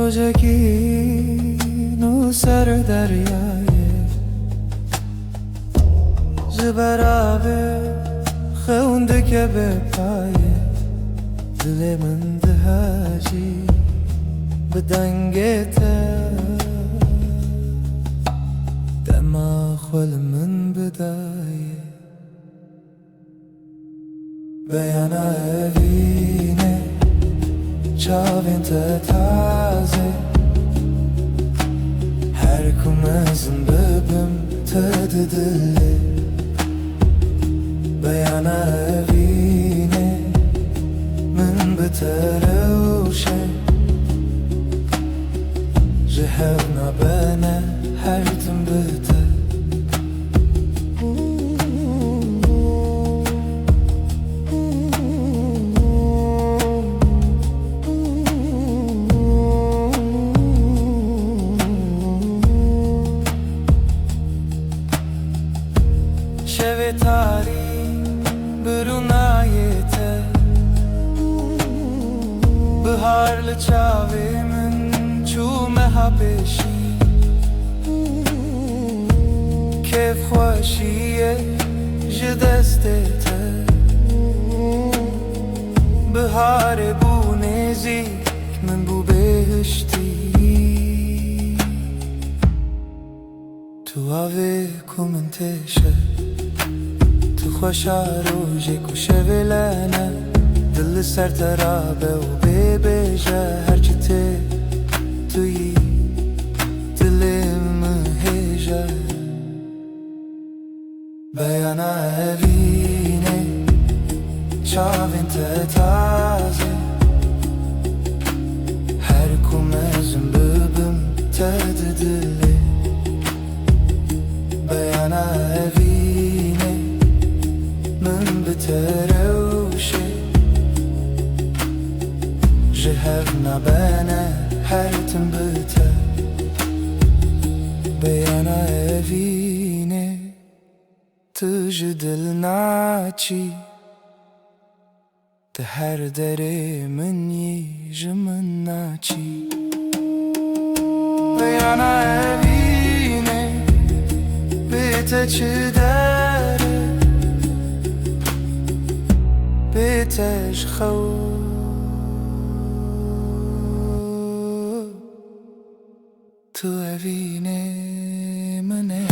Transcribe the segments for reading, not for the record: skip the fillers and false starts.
جگین و سر دریای جبرابه خونده که به پایه دل من دهاجی به دنگته دما خول من بدایه بیانا evine çavin te taze her kumazın bebim tadı dili بیانا evine من بتروشه جهرنا بنا her tüm biter شویتاری برونایته بهارlı çavimin çومه habişi kef خوشیه جدستته بهار بو نزیک من بو بهشتی تو آوه کومنتشه تو خوشارو جکو شویلانه دل سر ترابه و ببیجه هرچی توی دلم هیجه بیانا evine çavin te taze her kumezim bebim tadı dili بیانا evine من بتروشه جهرنا بنا her tüm biter بیانا evine تج دل ناچی ده her dere من yijmin naçi بیانا evine bite çidere بيتش خو تو evine منه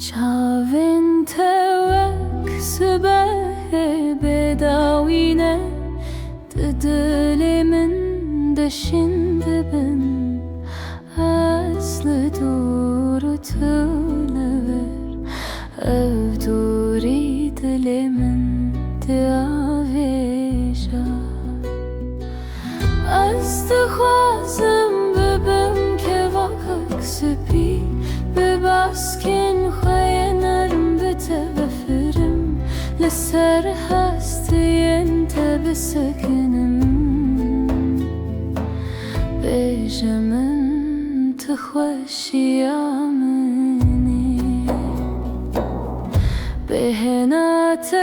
çavin tevek sıbehe bedavine dilimin deşin bibin aslı doğru tülever ev duri dilimin diaveja استخوازم ببم که واقعک سپی بباسکن خواه نرم بته بفرم لسر هستی انت بسکنم بجمن تخوشی آمنی بهنات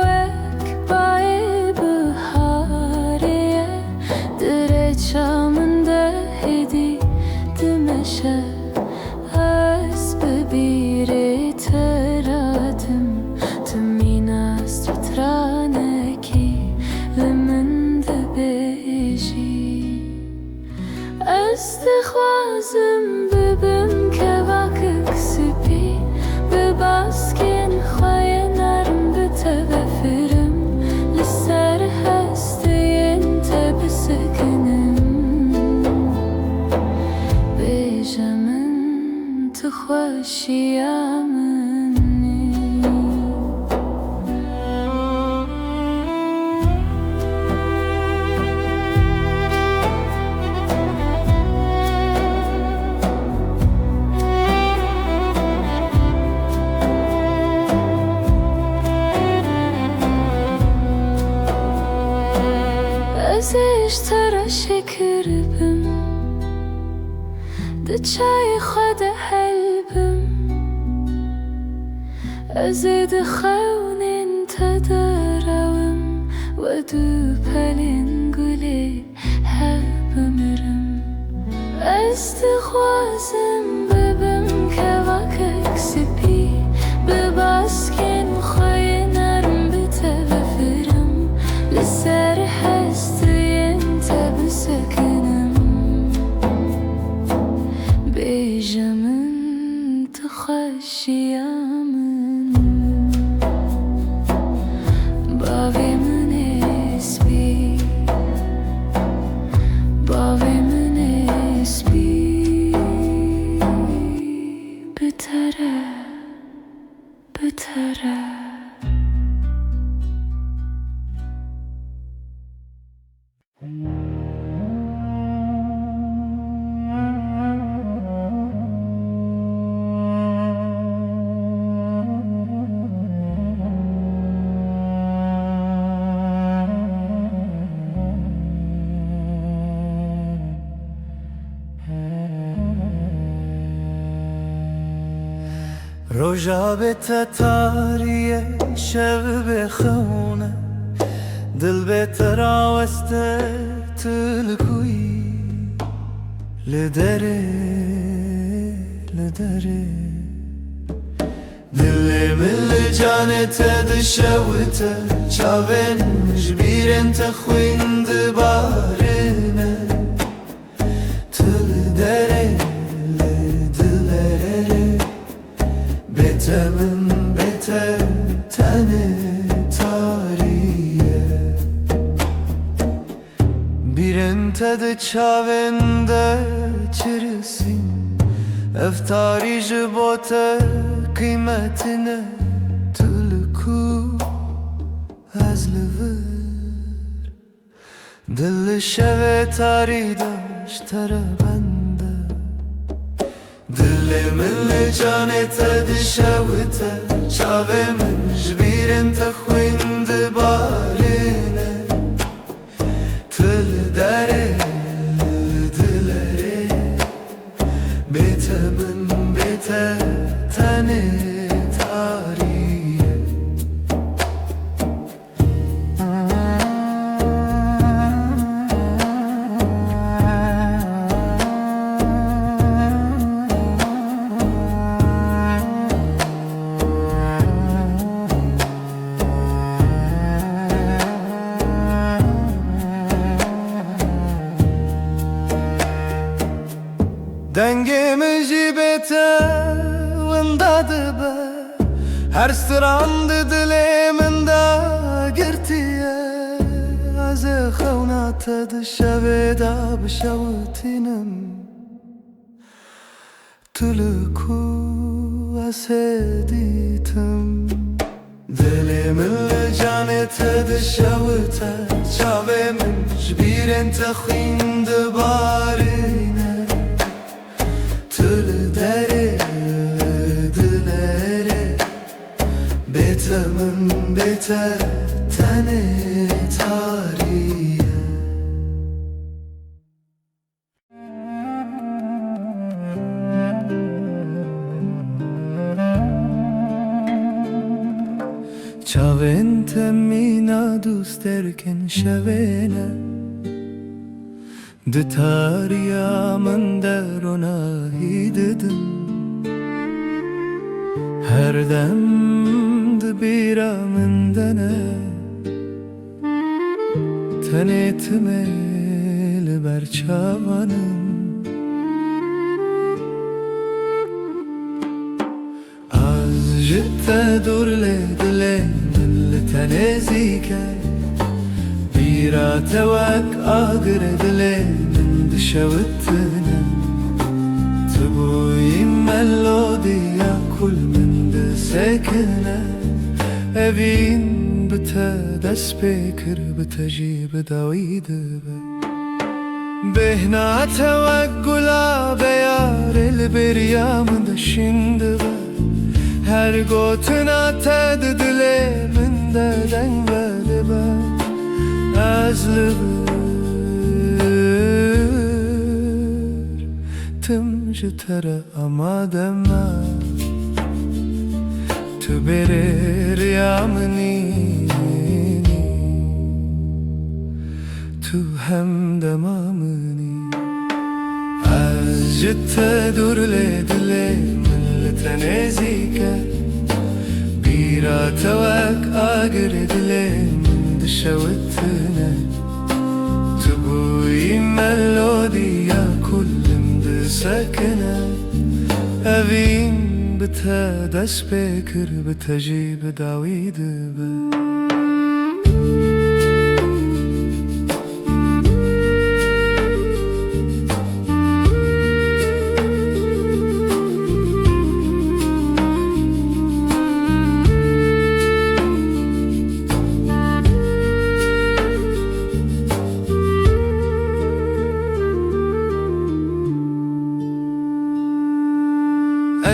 وک بای بهاریه درچامن ده هدی دمشه ببیره ترادم تمین استرانکی لمن دبیجی استخوازم ببم که واقعک سپی بباسکن خواه نرم بته بفرم لسر هستی انت بسکنم بجمن تخوشی آمن شكربم دچای خود حلبم أزيد خونين تدرهم ودو پلین گلی هبمرم استخوازم ببم که وقت سپی بباسکن خوی نرم بتوفرم لسر هسترین تبسکنم بیجمن تخشیامن باویمن اسبی باویمن اسبی بتره بتره روژا به تتاریه شب بخونه دل به تراوسته تلکوی لدره لدره دل مل جانت دشوته چاون جبیرن تخویند بارنه تل دره لدلره بتمن بته تنه تاریه بیرن تد چاونده چرسین افتاری جبوته قیمتine تلکو از لور دل شو تاری داشت تره بنده دل من جانت دشوته چاوه من جبیرن تخویند بارینه تل داره دلره بیت من بیت تنه تاریه دنگم جیبته ونداده به هر ستراند دل من دا گرتیه از خونات دشوه دا بشوتینم تلکو از هدیتم دل من جانت دشوته چاوه من جبیرن تخیند بارینه تل دره دلره بیت من بیت تنه تاریه چاوین تمینا دوست درکن شوینه ده تاریا من در ona hidedim her dem de biramındane tenetmel berçavanım az jitte durle dile dille tenezike bira tevak agre dile دشوتنا تبوي ملوديا كل من دسكنا أبين بتدس بكر بتجيب داويد بهنا توقلا بيار البريام دشند her gotuna tedile من ددن بدبا أزلب ji te re amade me. Tu berê riya minî, tu hemdema minî. Ez ji te dûr lê dilê min li te nêzik e. Bîra te wek agirê dilê min dişewitine. Tu bûyî melodiya ku lim disekine. Evîn bi te dest pê kir, bi te jî bi dawî dibe.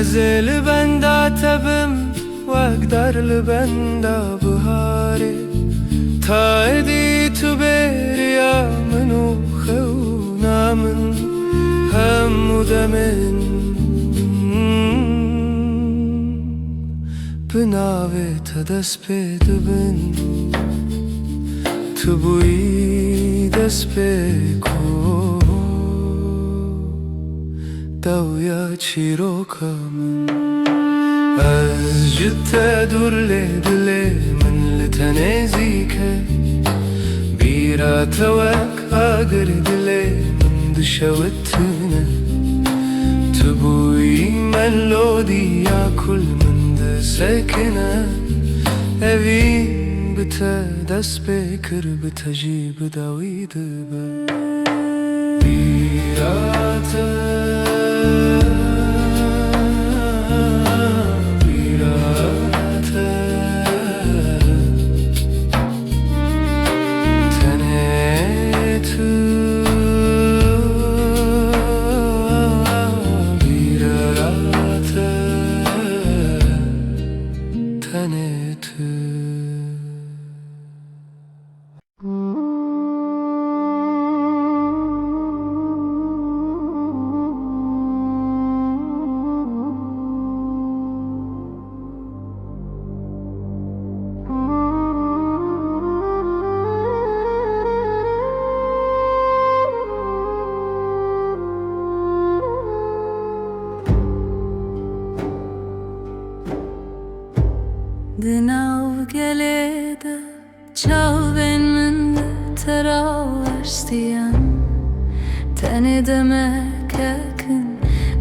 Ez ê li benda te bim wek dar li benda biharê. Ta edî tu bêriya min û xewna min hemû demên bi navê te dest pê dibin. Tu bûyî dest pê ku dawya çîroka min. Ez ji te dûr lê dilê min li te nêzik e. Bîra te wek agirê dilê min dişewitine. Tu bûyî melodiya ku min disekine. Evîn bi te dest pê kir, bi te jî bi dawî dibe. Bîra te Di nav gelê de çavên min de te rawestîyan. Tenê demek hekin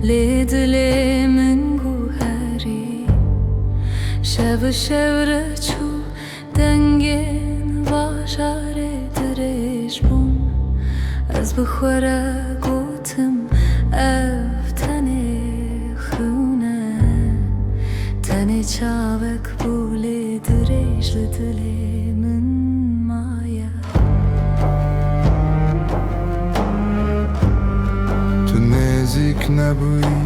lê dilê min guherî. Şev şev re çû dengên bajarê dirêj bûn. Ez bi xwe re gotim ev tenê xewne. Tenê çavek bû lê dirêj li dilê min maye. Tu nêzik nebûyî,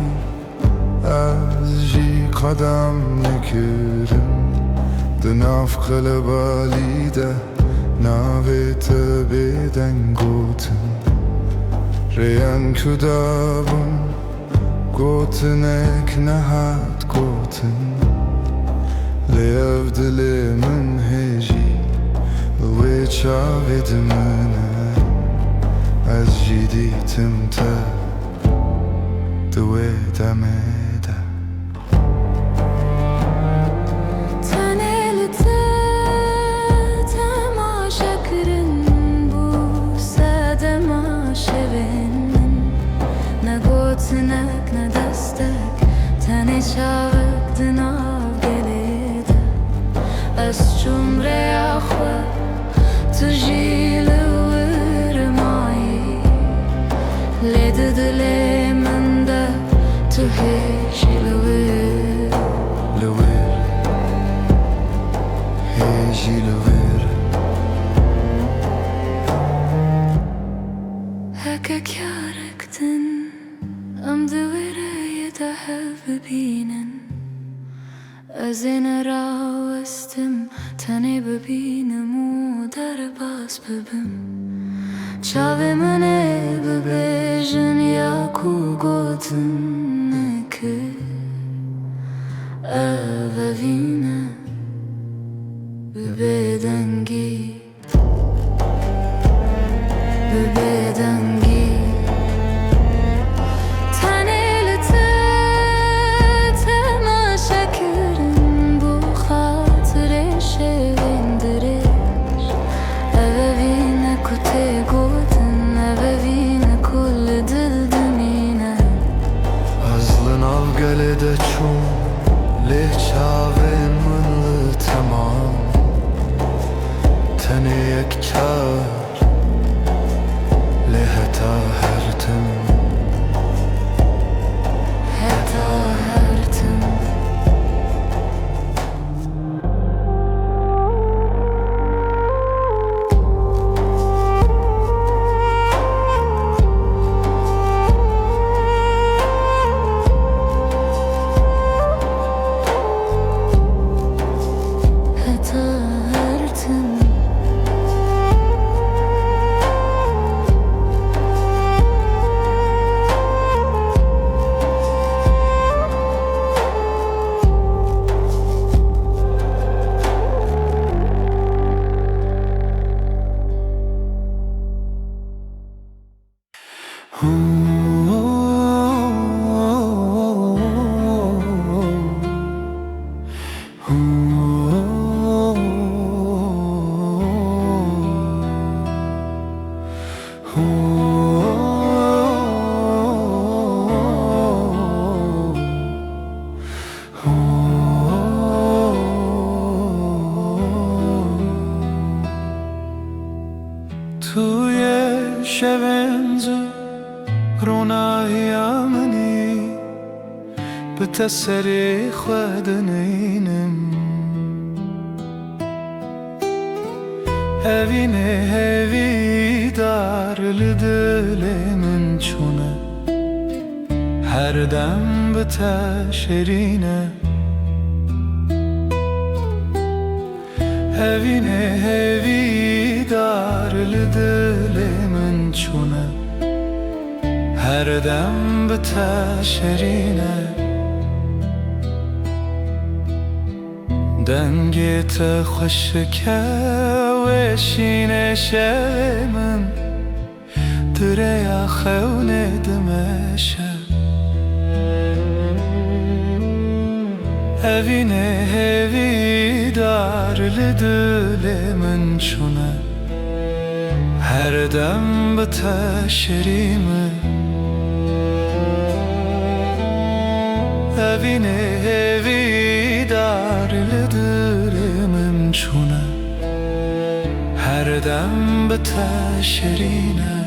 ez jî qedem nekirim. Di nav qelebalî de navê te bêdeng gotin. Rêyên ku dabûn gotinek nehat gotin. Lê ev dilê min hêjî li wê çavê dimine. Ez jî dîtim te di wê demê de. Tenê li te temaşe kirin bû sedema şevên min. Ne gotinek ne destek, tenê çavek di nav gelê de. Ez çûm rêya xwe, tu jî li wirmayî. Lê di dilê min de tu hêjî li wir. Li wir, hêjî li wir. Hekek yarek din, em di wê rêyê de hev bibînin. Ez ê nerawestim tenê bibînim û derbas bibim. Çavê min ê bibêjin ya ku gotin. ده چون له چاوین من تمام تن یک چار له تا هرتم توی شبنز روناهیامنی به تسری خودنینم هوینه هوی دار لدل من چونه هر دم به تشرینه هوینه هوی دار لدل من چونه هر دم به تشرینه دنگت خوشکه و شینه شه من دریا خونه دمشه هوینه هوی دار لدل من چونه هر دم به تشریمه هوینه هوی دار لدل من چونه هر دم به تشرینه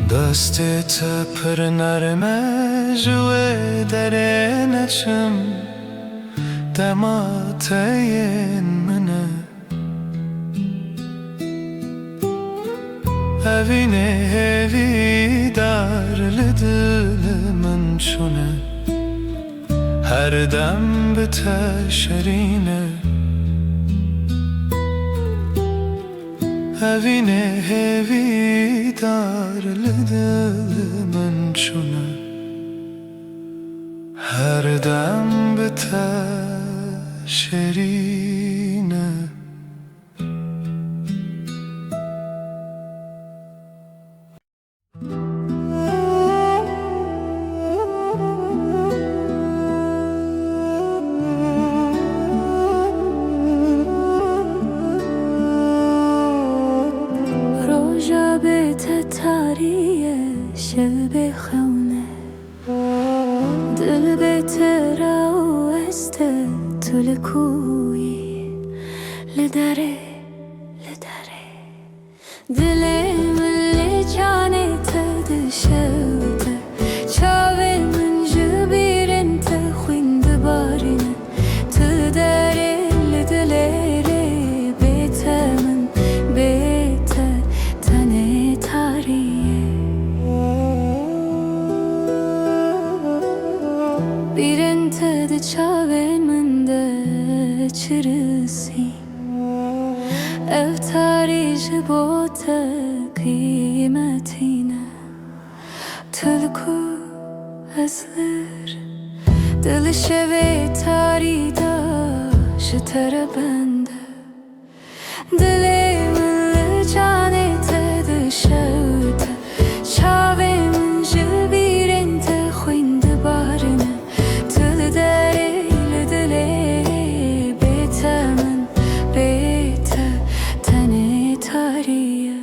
دستت پر نرمه جوه در نچم دمات این منه هوینه هوی دار لدل من چونه هر دم به تشرینه هوینه هوی دار لدل من چونه هر دم به تشرینه شب خونه دل بهتر و است طول کوی لدره دل من لجانه تدشوته چاوه من جبیرن تخویند بارینه تداره لدلره بیت من بیت تنه تاریه بیرن تد چاوه من ده چرسی افتاری جبوت قیمتینه تلکو ازلر دل شوی تاری دا شتر بنده دل من جانه تد شوته چاوه من جبیرن تخویند بارنه تل دریل دلی بیت من بیت تنه تاریه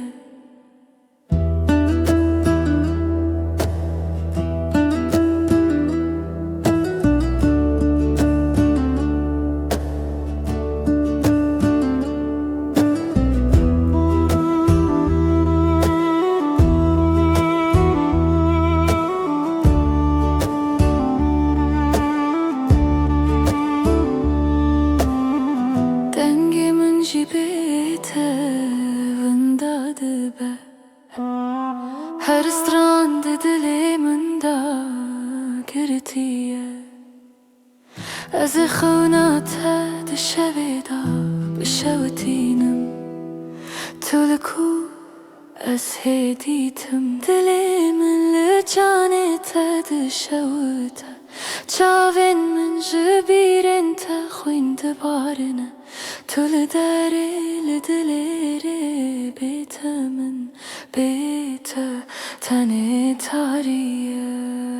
هر استراند دلی من دا گرتیه از خونات دشوی دا بشوتینم تلکو از هدیتم دلی من لجانت دشوته چاوین من جبیرن تخویند بارنه تل دریل دلیره بیت من بیت تنه تاریه